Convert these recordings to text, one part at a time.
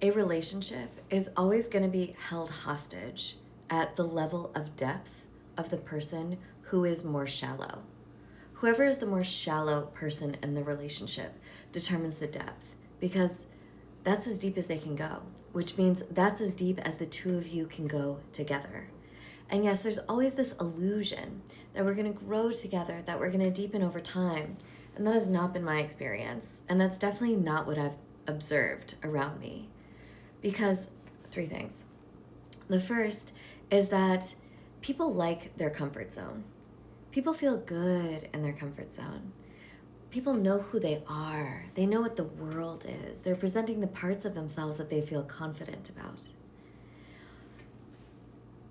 A relationship is always going to be held hostage at the level of depth of the person who is more shallow. Whoever is the more shallow person in the relationship determines the depth, because that's as deep as they can go, which means that's as deep as the two of you can go together. And yes, there's always this illusion that we're going to grow together, that we're going to deepen over time. And that has not been my experience. And that's definitely not what I've observed around me. Because 3 things. The first is that people like their comfort zone. People feel good in their comfort zone. People know who they are. They know what the world is. They're presenting the parts of themselves that they feel confident about.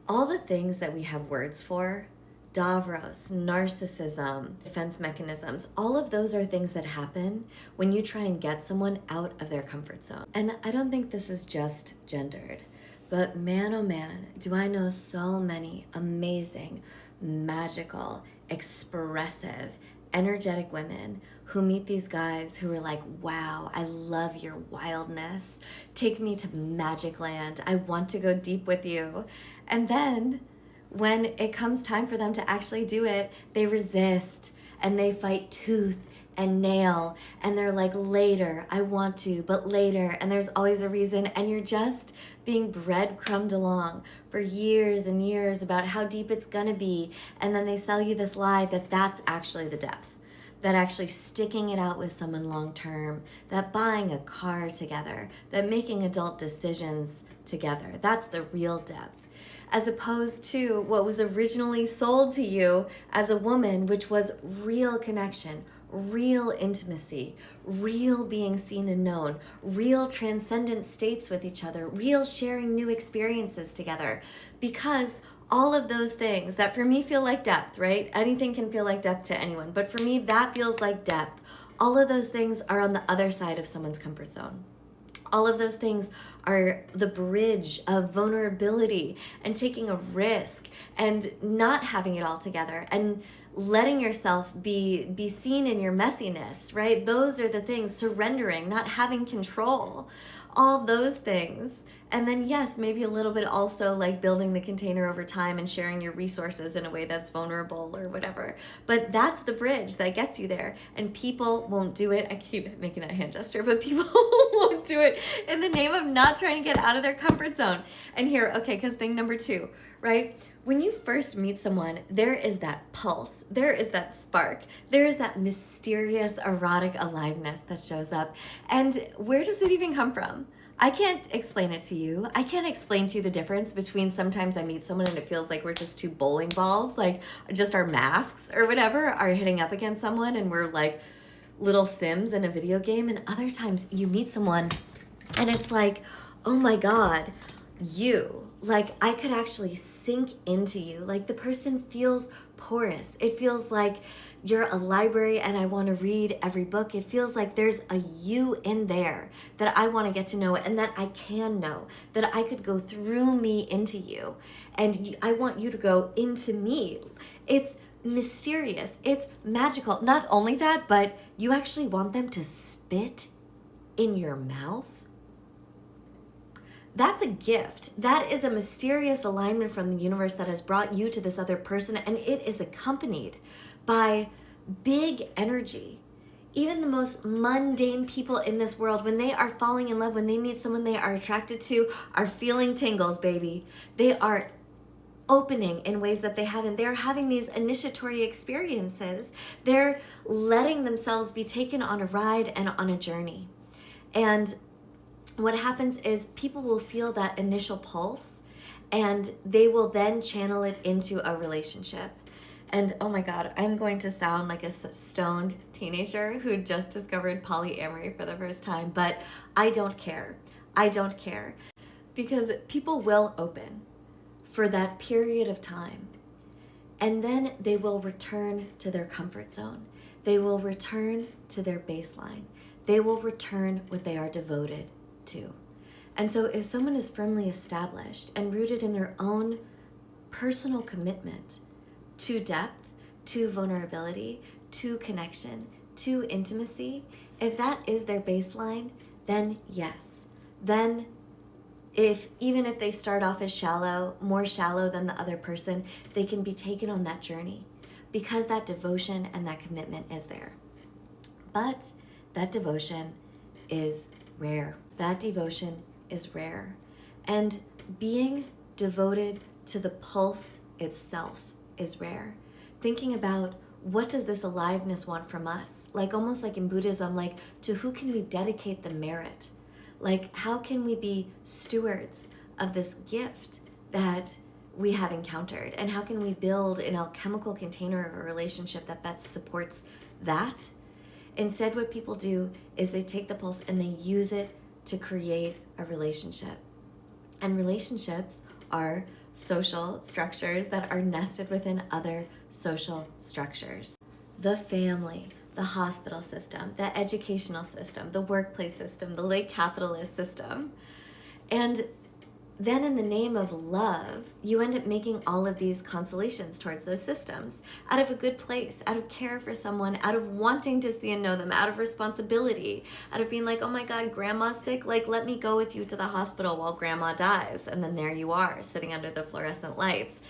All the things that we have words for, Davros, narcissism, defense mechanisms, all of those are things that happen when you try and get someone out of their comfort zone. And I don't think this is just gendered, but man, oh man, do I know so many amazing, magical, expressive, energetic women who meet these guys who are like, wow, I love your wildness. Take me to magic land. I want to go deep with you. And then when it comes time for them to actually do it, they resist and they fight tooth and nail. And they're like, later, I want to, but later. And there's always a reason. And you're just being breadcrumbed along for years and years about how deep it's gonna be. And then they sell you this lie that that's actually the depth. That actually sticking it out with someone long term, that buying a car together, that making adult decisions together, that's the real depth. As opposed to what was originally sold to you as a woman, which was real connection, real intimacy, real being seen and known, real transcendent states with each other, real sharing new experiences together. Because all of those things that for me feel like depth, right? Anything can feel like depth to anyone, but for me, that feels like depth. All of those things are on the other side of someone's comfort zone. All of those things are the bridge of vulnerability and taking a risk and not having it all together and letting yourself be seen in your messiness, right? Those are the things, surrendering, not having control, all those things. And then yes, maybe a little bit also like building the container over time and sharing your resources in a way that's vulnerable or whatever. But that's the bridge that gets you there. And people won't do it. I keep making that hand gesture, but people won't do it in the name of not trying to get out of their comfort zone. And here, okay, because thing number 2, right? When you first meet someone, there is that pulse, there is that spark, there is that mysterious erotic aliveness that shows up. And where does it even come from? I can't explain it to you. I can't explain to you the difference between sometimes I meet someone and it feels like we're just 2 bowling balls, like just our masks or whatever are hitting up against someone and we're like little Sims in a video game. And other times you meet someone and it's like, oh my God, like I could actually sink into you. Like the person feels porous. It feels like you're a library and I want to read every book. It feels like there's a you in there that I want to get to know and that I can know, that I could go through me into you. And I want you to go into me. It's mysterious. It's magical. Not only that, but you actually want them to spit in your mouth. That's a gift. That is a mysterious alignment from the universe that has brought you to this other person, and it is accompanied by big energy. Even the most mundane people in this world, when they are falling in love, when they meet someone they are attracted to, are feeling tingles, baby. They are opening in ways that they haven't. They're having these initiatory experiences. They're letting themselves be taken on a ride and on a journey. And what happens is people will feel that initial pulse and they will then channel it into a relationship. And oh my God, I'm going to sound like a stoned teenager who just discovered polyamory for the first time, but I don't care. I don't care. Because people will open for that period of time. And then they will return to their comfort zone. They will return to their baseline. They will return what they are devoted to. And so if someone is firmly established and rooted in their own personal commitment to depth, to vulnerability, to connection, to intimacy, if that is their baseline, then yes, then Even if they start off as shallow, more shallow than the other person, they can be taken on that journey because that devotion and that commitment is there. But that devotion is rare. That devotion is rare. And being devoted to the pulse itself is rare. Thinking about, what does this aliveness want from us? Like almost like in Buddhism, like, to who can we dedicate the merit? Like, how can we be stewards of this gift that we have encountered? And how can we build an alchemical container of a relationship that best supports that? Instead, what people do is they take the pulse and they use it to create a relationship. And relationships are social structures that are nested within other social structures. The family, the hospital system, the educational system, the workplace system, the late capitalist system. And then in the name of love, you end up making all of these consolations towards those systems out of a good place, out of care for someone, out of wanting to see and know them, out of responsibility, out of being like, oh my God, grandma's sick, like let me go with you to the hospital while grandma dies. And then there you are, sitting under the fluorescent lights,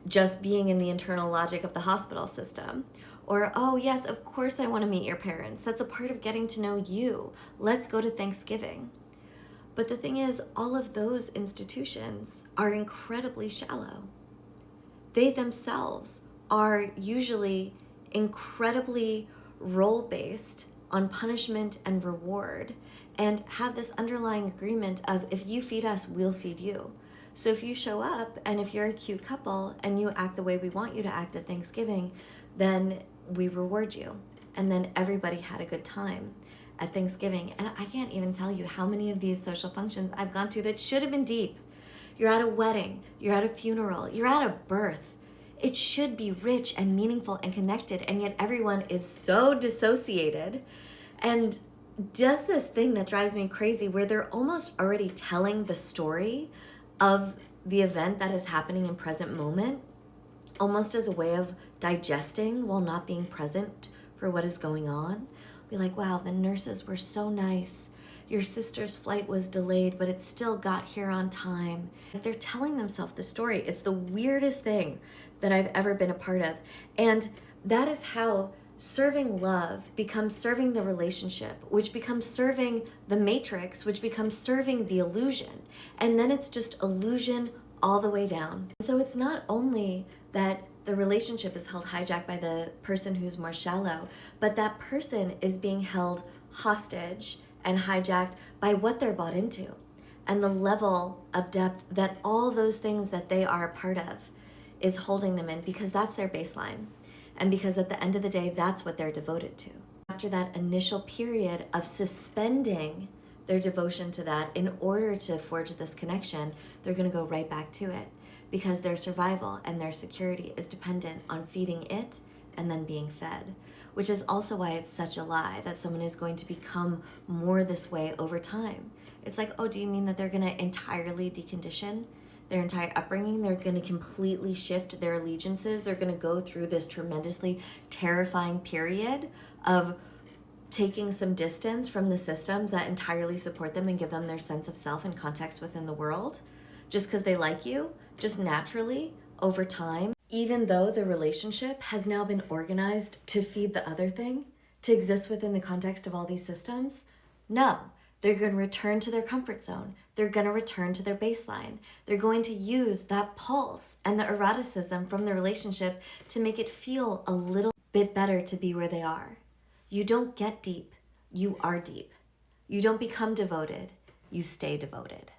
just being in the internal logic of the hospital system. Or, oh yes, of course I want to meet your parents. That's a part of getting to know you. Let's go to Thanksgiving. But the thing is, all of those institutions are incredibly shallow. They themselves are usually incredibly role-based on punishment and reward, and have this underlying agreement of, if you feed us, we'll feed you. So if you show up and if you're a cute couple and you act the way we want you to act at Thanksgiving, then we reward you. And then everybody had a good time at Thanksgiving. And I can't even tell you how many of these social functions I've gone to that should have been deep. You're at a wedding, you're at a funeral, you're at a birth. It should be rich and meaningful and connected, and yet everyone is so dissociated and does this thing that drives me crazy where they're almost already telling the story of the event that is happening in present moment, almost as a way of digesting while not being present for what is going on. Be like, wow, the nurses were so nice. Your sister's flight was delayed, but it still got here on time. They're telling themselves the story. It's the weirdest thing that I've ever been a part of. And that is how serving love becomes serving the relationship, which becomes serving the matrix, which becomes serving the illusion. And then it's just illusion all the way down. So it's not only that the relationship is held hijacked by the person who's more shallow, but that person is being held hostage and hijacked by what they're bought into and the level of depth that all those things that they are a part of is holding them in, because that's their baseline. And because at the end of the day, that's what they're devoted to. After that initial period of suspending their devotion to that in order to forge this connection, they're going to go right back to it, because their survival and their security is dependent on feeding it and then being fed, which is also why it's such a lie that someone is going to become more this way over time. It's like, oh, do you mean that they're going to entirely decondition their entire upbringing? They're going to completely shift their allegiances. They're going to go through this tremendously terrifying period of taking some distance from the systems that entirely support them and give them their sense of self and context within the world, just because they like you, just naturally over time, even though the relationship has now been organized to feed the other thing, to exist within the context of all these systems. No, they're going to return to their comfort zone. They're going to return to their baseline. They're going to use that pulse and the eroticism from the relationship to make it feel a little bit better to be where they are. You don't get deep, you are deep. You don't become devoted, you stay devoted.